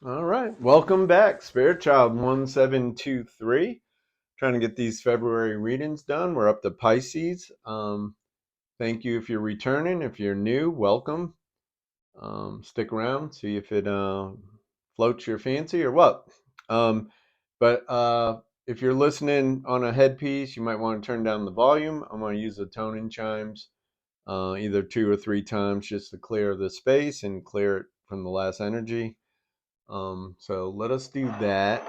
All right. Welcome back, Spirit Child 1723. Trying to get these February readings done. We're up to Pisces. Thank you if you're returning. If you're new, welcome. Stick around, see if it floats your fancy or what. But if you're listening on a headpiece, you might want to turn down the volume. I'm going to use the toning chimes either 2 or 3 times just to clear the space and clear it from the last energy. So let us do that.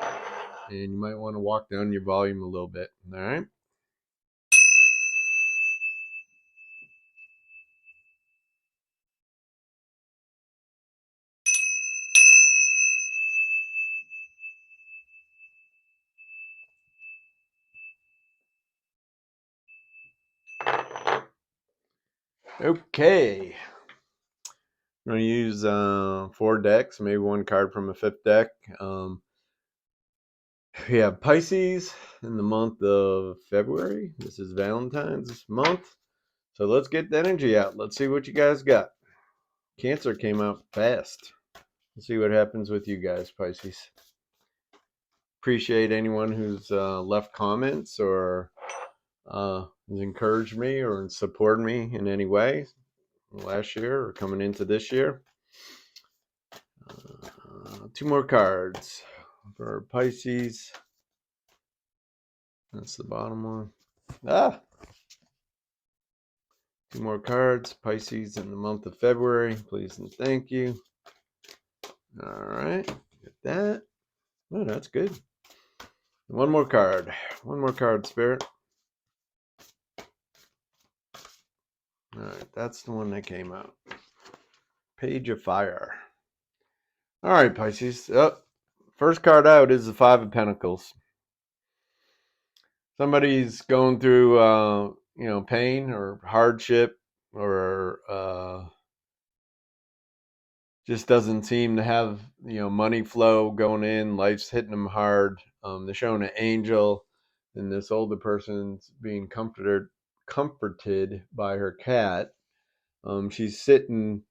And you might want to walk down your volume a little bit. All right. Okay. I'm going to use 4 decks, maybe one card from a fifth deck. We have Pisces in the month of February. This is Valentine's month. So let's get the energy out. Let's see what you guys got. Cancer came out fast. Let's see what happens with you guys, Pisces. Appreciate anyone who's left comments or has encouraged me or supported me in any way last year or coming into this year. 2 more cards for Pisces. That's the bottom one. 2 more cards. Pisces in the month of February. Please and thank you. All right. Get that. Oh, that's good. One more card. One more card, Spirit. All right. That's the one that came out. Page of Fire. All right, Pisces. First card out is the 5 of Pentacles. Somebody's going through, pain or hardship or just doesn't seem to have, money flow going in. Life's hitting them hard. They're showing an angel, and this older person's being comforted by her cat. She's sitting,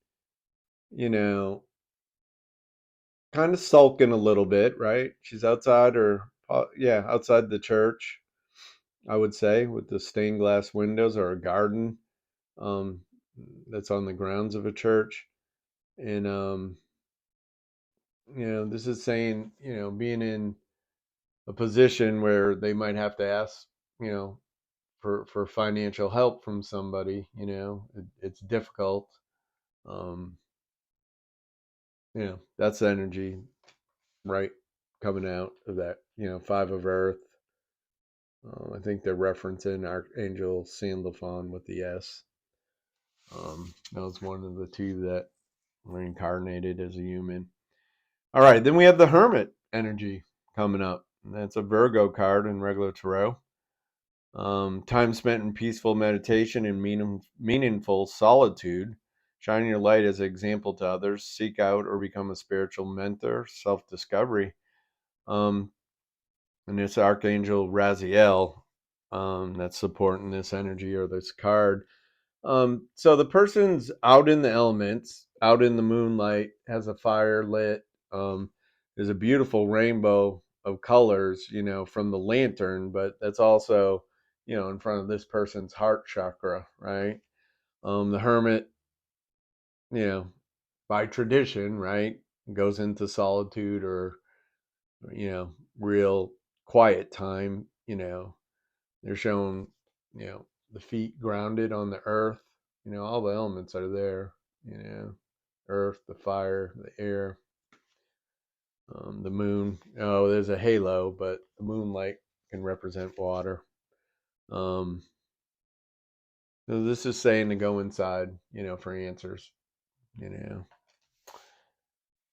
you know, kind of sulking a little bit, right? She's outside outside the church, I would say, with the stained glass windows or a garden um, that's on the grounds of a church. And, this is saying, being in a position where they might have to ask, you know, for financial help from somebody, it's difficult. Um, that's the energy, right? Coming out of that, 5 of Earth. I think they're referencing Archangel Sandalphon with the S. That was one of the 2 that reincarnated as a human. All right, then we have the Hermit energy coming up. That's a Virgo card in regular tarot. Time spent in peaceful meditation and meaningful solitude. Shine your light as an example to others. Seek out or become a spiritual mentor. Self-discovery. And it's Archangel Raziel that's supporting this energy or this card. So the person's out in the elements, out in the moonlight, has a fire lit. There's a beautiful rainbow of colors, from the lantern, but that's also, in front of this person's heart chakra, right? The hermit, you know, by tradition, right, goes into solitude or, real quiet time, they're shown, the feet grounded on the earth. All the elements are there. Earth, the fire, the air, the moon. Oh, there's a halo, but the moonlight can represent water. So this is saying to go inside, for answers.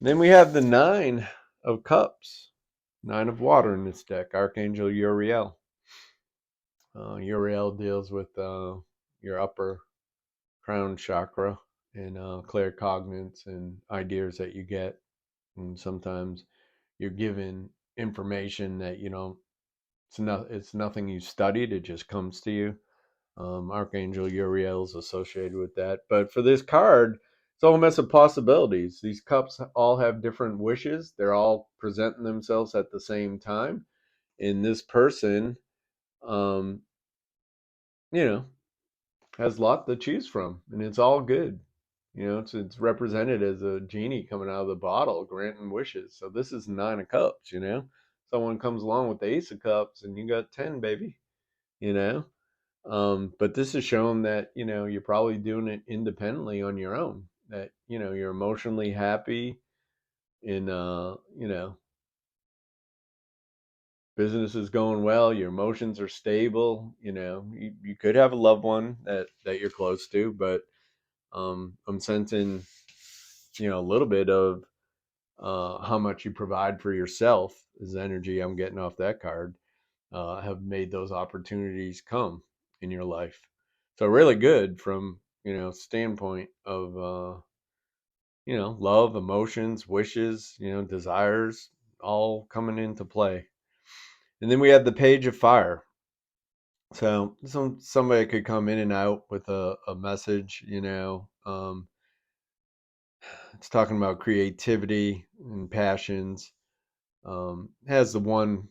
Then we have the 9 of Cups, 9 of Water in this deck. Archangel Uriel. Uriel deals with your upper crown chakra and claircognizance and ideas that you get. And sometimes you're given information that it's nothing you studied, it just comes to you. Archangel Uriel is associated with that. But for this card, it's all a mess of possibilities. These cups all have different wishes. They're all presenting themselves at the same time. And this person, um, you know, has a lot to choose from, and it's all good. It's represented as a genie coming out of the bottle, granting wishes. So this is Nine of Cups. Someone comes along with the Ace of Cups, and you got 10, baby. You know, but this is showing that you're probably doing it independently on your own. That you're emotionally happy, and business is going well. Your emotions are stable. You could have a loved one that you're close to, but I'm sensing a little bit of how much you provide for yourself is energy I'm getting off that card. Have made those opportunities come in your life. So really good from standpoint of love, emotions, wishes, desires, all coming into play. And then we have the Page of Fire. So somebody could come in and out with a message. It's talking about creativity and passions. Has the one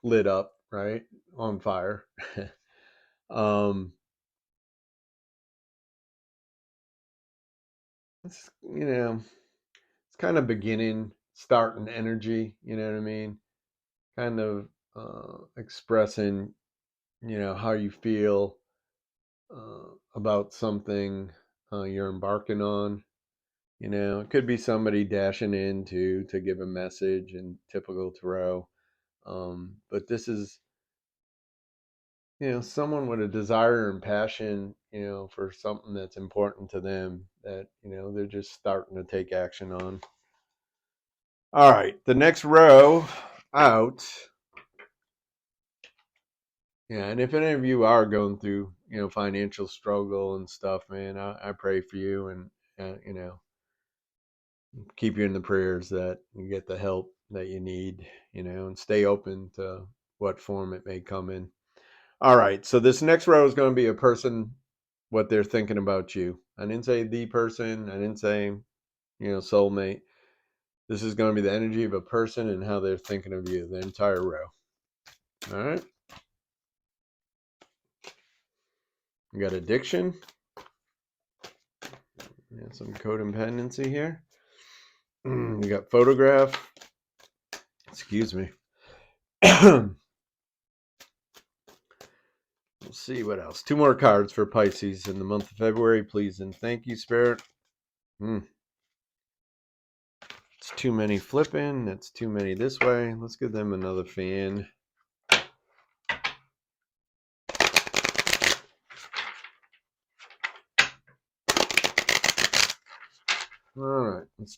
lit up, right, on fire. um, it's it's kind of beginning, starting energy. You know what I mean? Kind of expressing how you feel about something you're embarking on. It could be somebody dashing in to give a message in typical Tarot. But this is, someone with a desire and passion, for something that's important to them that, they're just starting to take action on. All right, the next row out. Yeah, and if any of you are going through, financial struggle and stuff, man, I pray for you and, keep you in the prayers that you get the help that you need, and stay open to what form it may come in. All right, so this next row is going to be a person, what they're thinking about you. I didn't say the person, I didn't say, soulmate. This is going to be the energy of a person and how they're thinking of you, the entire row. All right. We got addiction. Yeah, some codependency here. We got photograph. Excuse me. Let's see what else. 2 more cards for Pisces in the month of February, please and thank you, Spirit. It's too many flipping. That's too many this way. Let's give them another fan. All right, let's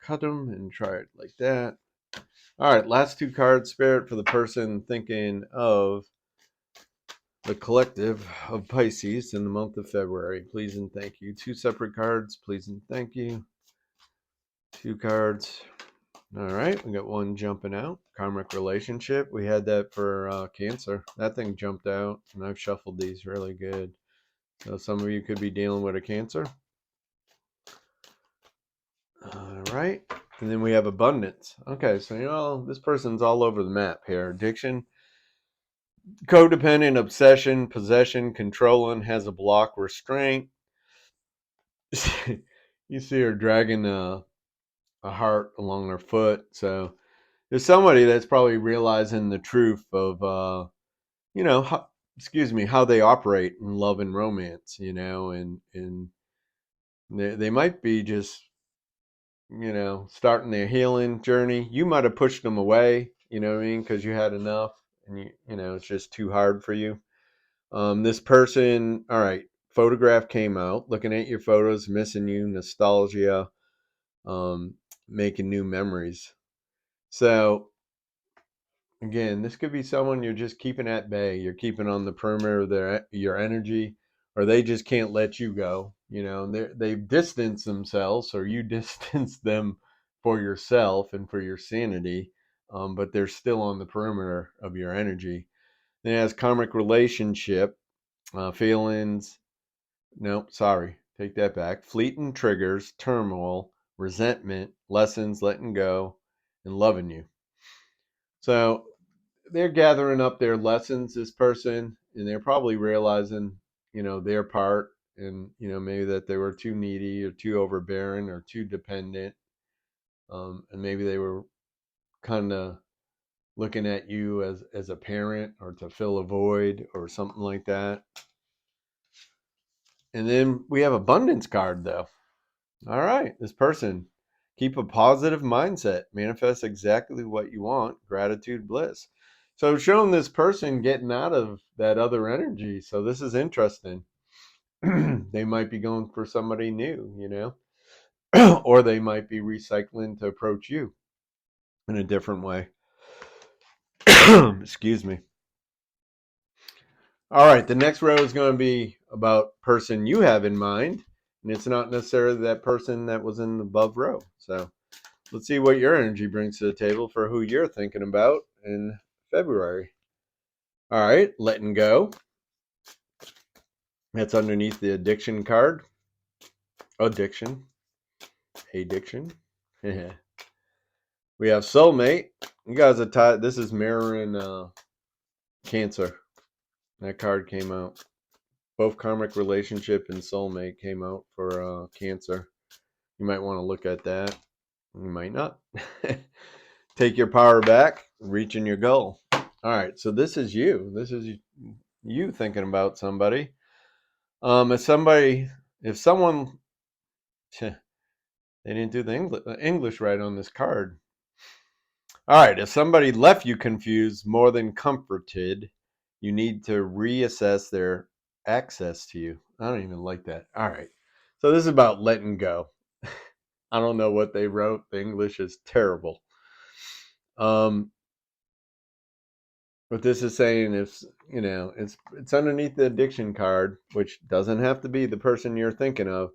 cut them and try it like that. All right, last 2 cards, Spirit, for the person thinking of the collective of Pisces in the month of February. Please and thank you. 2 separate cards. Please and thank you. 2 cards. All right, we got one jumping out. Karmic relationship. We had that for Cancer. That thing jumped out, and I've shuffled these really good. So some of you could be dealing with a Cancer. All right. And then we have abundance. Okay, so this person's all over the map here. Addiction, codependent, obsession, possession, controlling, has a block, restraint. You see her dragging a heart along her foot. So there's somebody that's probably realizing the truth of, how they operate in love and romance, and they might be just starting their healing journey. You might have pushed them away, you know what I mean, because you had enough, and it's just too hard for you. This person, all right, photograph came out, looking at your photos, missing you, nostalgia, making new memories. So again, this could be someone you're just keeping at bay. You're keeping on the perimeter of your energy, or they just can't let you go. They've distanced themselves, or you distance them for yourself and for your sanity, but they're still on the perimeter of your energy. Then it has karmic relationship, feelings, Nope, sorry. Take that back. Fleeting triggers, turmoil, resentment, lessons, letting go, and loving you. So they're gathering up their lessons, this person, and they're probably realizing, their part, and, maybe that they were too needy or too overbearing or too dependent. And maybe they were kind of looking at you as a parent or to fill a void or something like that. And then we have abundance card though. All right, this person, keep a positive mindset, manifest exactly what you want, gratitude, bliss. So showing this person getting out of that other energy. So this is interesting. They might be going for somebody new, or they might be recycling to approach you in a different way. Excuse me. All right, the next row is going to be about person you have in mind, and it's not necessarily that person that was in the above row. So let's see what your energy brings to the table for who you're thinking about in February. All right, letting go. That's underneath the addiction card. Addiction. Addiction. We have soulmate. You guys are tied. This is mirroring Cancer. That card came out. Both karmic relationship and soulmate came out for Cancer. You might want to look at that. You might not. Take your power back, reaching your goal. All right, so this is you. This is you thinking about somebody. If someone, they didn't do the English right on this card. All right, if somebody left you confused more than comforted, you need to reassess their access to you. I don't even like that. All right, so this is about letting go. I don't know what they wrote. The English is terrible. What this is saying is, it's underneath the addiction card, which doesn't have to be the person you're thinking of.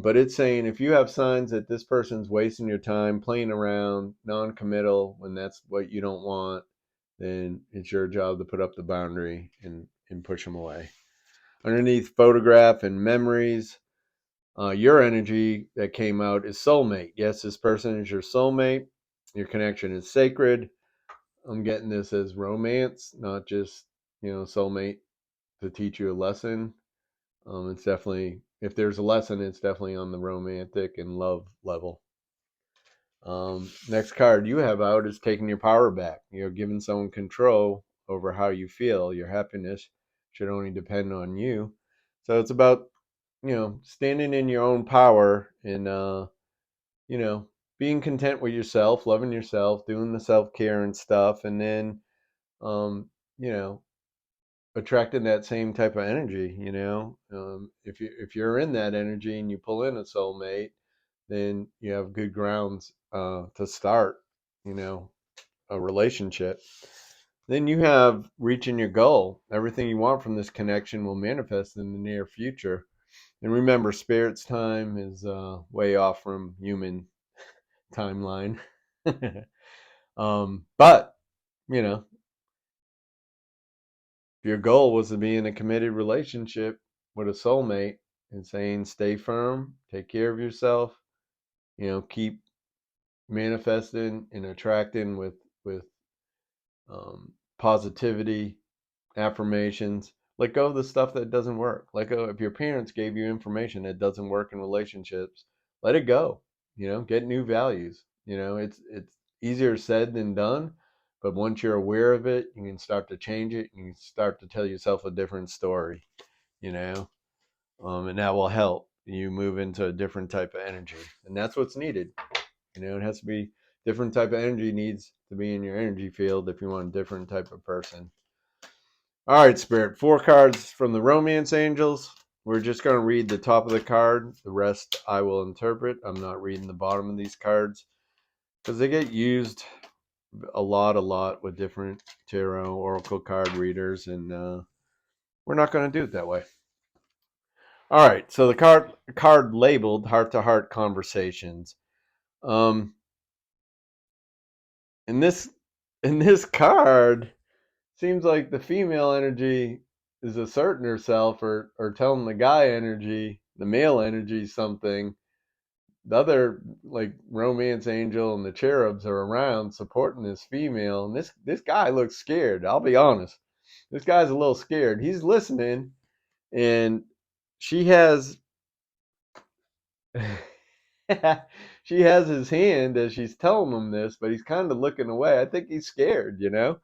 But it's saying if you have signs that this person's wasting your time, playing around, non-committal, when that's what you don't want, then it's your job to put up the boundary and push them away. Underneath photograph and memories, your energy that came out is soulmate. Yes, this person is your soulmate. Your connection is sacred. I'm getting this as romance, not just, soulmate to teach you a lesson. It's definitely, if there's a lesson, it's definitely on the romantic and love level. Next card you have out is taking your power back. You're giving someone control over how you feel. Your happiness should only depend on you. So it's about, standing in your own power and, you know, being content with yourself, loving yourself, doing the self care and stuff, and then, um, you know, attracting that same type of energy. If you're in that energy and you pull in a soulmate, then you have good grounds to start, you know, a relationship. Then you have reaching your goal. Everything you want from this connection will manifest in the near future. And remember, spirit's time is way off from human timeline. But, you know, if your goal was to be in a committed relationship with a soulmate and saying stay firm, take care of yourself, keep manifesting and attracting with positivity, affirmations. Let go of the stuff that doesn't work. Let go if your parents gave you information that doesn't work in relationships. Let it go. Get new values. It's easier said than done, but once you're aware of it, you can start to change it. You can start to tell yourself a different story. You know, and that will help you move into a different type of energy, and that's what's needed. It has to be different type of energy needs to be in your energy field if you want a different type of person. All right, Spirit. 4 cards from the Romance Angels. We're just going to read the top of the card. The rest I will interpret. I'm not reading the bottom of these cards because they get used a lot with different tarot oracle card readers, and we're not going to do it that way. All right, so the card labeled Heart to Heart Conversations. Um, in this card, seems like the female energy is asserting herself or telling the guy energy, the male energy, something, the other like romance angel and the cherubs are around supporting this female, and this guy looks scared. I'll be honest, this guy's a little scared. He's listening, and she has she has his hand as she's telling him this, but he's kind of looking away. I think he's scared, you know.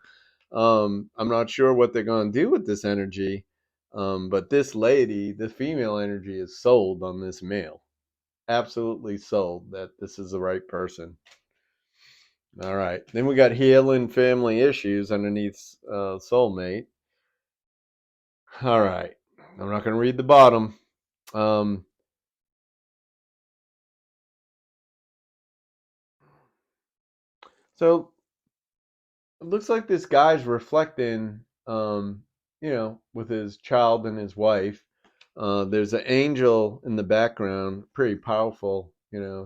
I'm not sure what they're going to do with this energy, but this lady, the female energy, is sold on this male. Absolutely sold that this is the right person. All right. Then we got healing family issues underneath soulmate. All right. I'm not going to read the bottom. Um, so it looks like this guy's reflecting, with his child and his wife. There's an angel in the background, pretty powerful,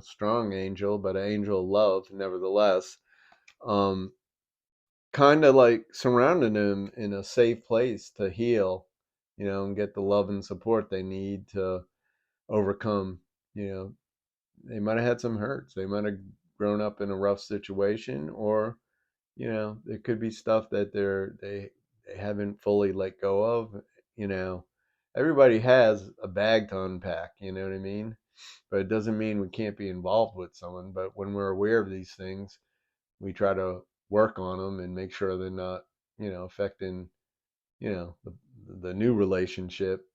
strong angel, but an angel of love nevertheless. Um, kind of like surrounding him in a safe place to heal, and get the love and support they need to overcome. They might have had some hurts. They might have grown up in a rough situation, or there could be stuff that they haven't fully let go of. You know, everybody has a bag to unpack. You know what I mean? But it doesn't mean we can't be involved with someone. But when we're aware of these things, we try to work on them and make sure they're not, affecting, the new relationship,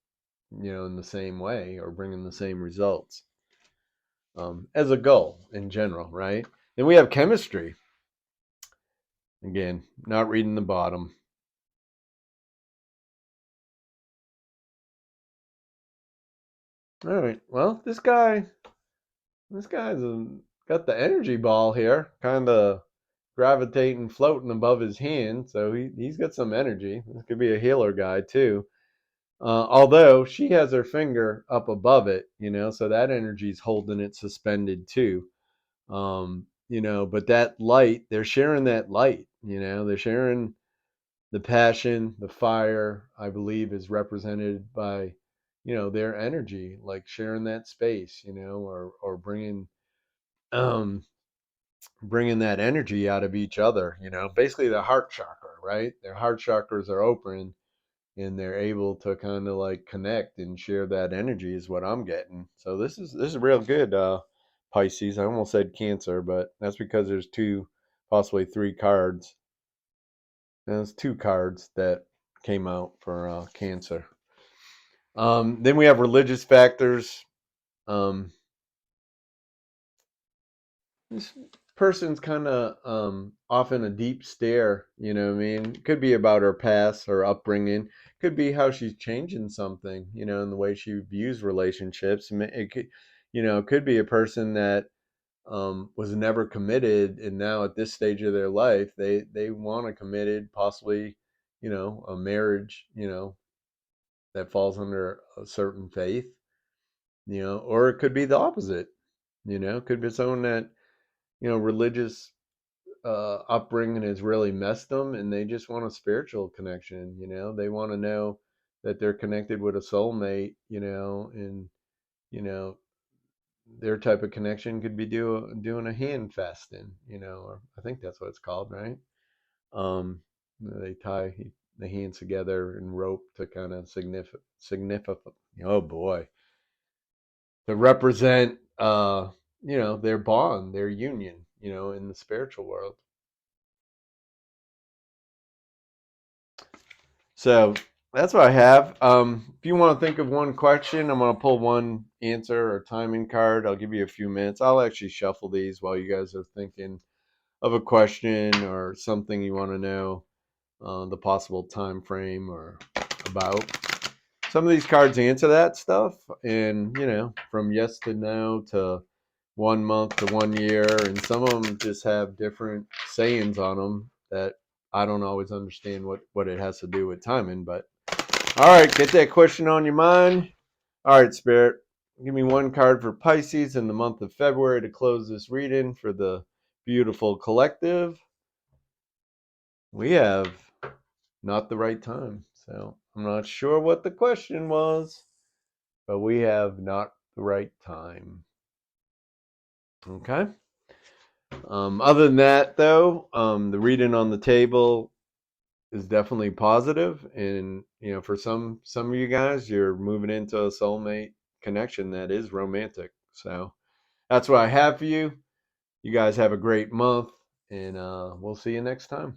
in the same way or bringing the same results, as a goal in general, right? Then we have chemistry. Again, not reading the bottom. All right. Well, this guy's got the energy ball here, kind of gravitating, floating above his hand. So he's got some energy. This could be a healer guy too. Although she has her finger up above it, so that energy's holding it suspended too. But that light, they're sharing that light. They're sharing the passion, the fire. I believe is represented by, their energy, like sharing that space, or um bringing that energy out of each other. Basically the heart chakra, right? Their heart chakras are open and they're able to kind of like connect and share that energy is what I'm getting. So this is real good, Pisces. I almost said Cancer, but that's because there's two, possibly three cards. And there's two cards that came out for Cancer. Then we have religious factors. Um, this person's kind of off in a deep stare. You know what I mean? Could be about her past, her upbringing. Could be how she's changing something. In the way she views relationships. It could, could be a person that was never committed, and now at this stage of their life, they want a committed, possibly, a marriage, that falls under a certain faith. Or it could be the opposite. It could be someone that, religious upbringing has really messed them, and they just want a spiritual connection. They want to know that they're connected with a soulmate. And you know their type of connection could be doing a hand fasting. Or I think that's what it's called, right? They tie the hands together in rope to kind of significant. Oh boy, to represent their bond, their union, in the spiritual world. So that's what I have. If you want to think of one question, I'm going to pull one answer or timing card. I'll give you a few minutes. I'll actually shuffle these while you guys are thinking of a question or something you want to know, the possible time frame or about. Some of these cards answer that stuff, and from yes to no to 1 month to 1 year, and some of them just have different sayings on them that I don't always understand what it has to do with timing. But all right, get that question on your mind. All right, Spirit, give me one card for Pisces in the month of February to close this reading for the beautiful collective. We have not the right time. So I'm not sure what the question was, but we have not the right time. Okay. Other than that, though, the reading on the table is definitely positive, and for some of you guys, you're moving into a soulmate connection that is romantic. So that's what I have for you. You guys have a great month, and we'll see you next time.